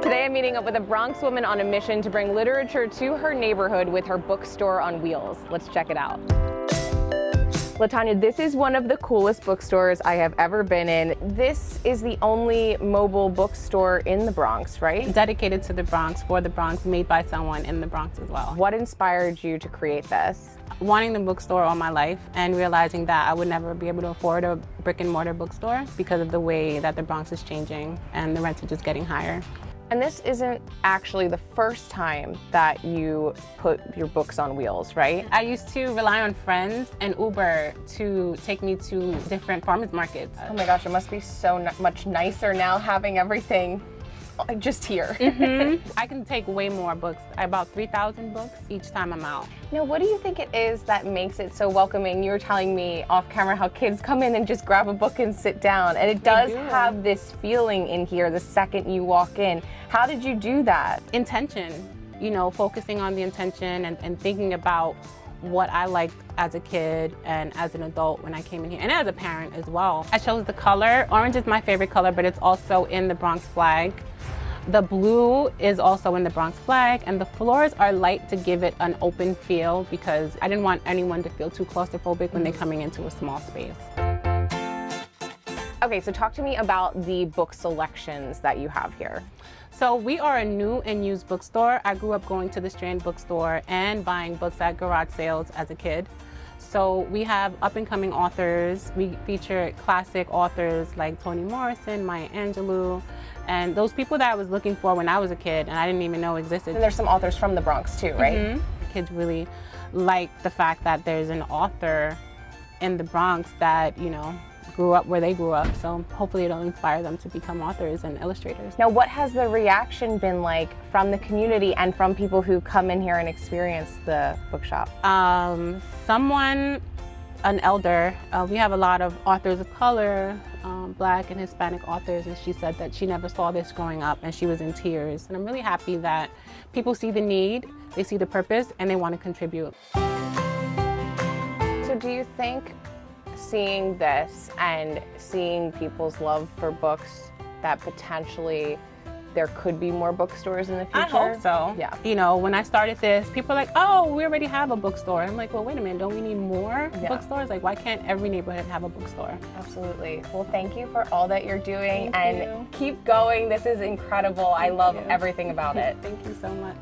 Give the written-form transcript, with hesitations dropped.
Today I'm meeting up with a Bronx woman on a mission to bring literature to her neighborhood with her bookstore on wheels. Let's check it out. Latanya, this is one of the coolest bookstores I have ever been in. This is the only mobile bookstore in the Bronx, right? Dedicated to the Bronx, for the Bronx, made by someone in the Bronx as well. What inspired you to create this? Wanting the bookstore all my life and realizing that I would never be able to afford a brick and mortar bookstore because of the way that the Bronx is changing and the rents are just getting higher. And this isn't actually the first time that you put your books on wheels, right? I used to rely on friends and Uber to take me to different farmers markets. Oh my gosh, it must be so much nicer now having everything just here. I can take way more books, about 3,000 books each time I'm out. Now, what do you think it is that makes it so welcoming? You were telling me off camera how kids come in and just grab a book and sit down, and it does have this feeling in here the second you walk in. How did you do that? Intention, you know, focusing on the intention and thinking about what I liked as a kid and as an adult when I came in here, and as a parent as well. I chose the color. Orange is my favorite color, but it's also in the Bronx flag. The blue is also in the Bronx flag, and the floors are light to give it an open feel because I didn't want anyone to feel too claustrophobic when they're coming into a small space. Okay, so talk to me about the book selections that you have here. So we are a new and used bookstore. I grew up going to the Strand bookstore and buying books at garage sales as a kid. So we have up-and-coming authors. We feature classic authors like Toni Morrison, Maya Angelou, and those people that I was looking for when I was a kid and I didn't even know existed. And there's some authors from the Bronx too, right? Kids really like the fact that there's an author in the Bronx that, you know, grew up where they grew up, so hopefully it'll inspire them to become authors and illustrators. Now, what has the reaction been like from the community and from people who come in here and experience the bookshop? An elder, we have a lot of authors of color, Black and Hispanic authors, and she said that she never saw this growing up and she was in tears. And I'm really happy that people see the need, they see the purpose, and they want to contribute. So do you think seeing this and seeing people's love for books that potentially there could be more bookstores in the future? I hope so. Yeah. You know, when I started this, people are like, oh, we already have a bookstore. I'm like, well, wait a minute, don't we need more bookstores? Like, why can't every neighborhood have a bookstore? Absolutely. Well, thank you for all that you're doing Thank you. keep going. This is incredible. I love everything about it. Thank you so much.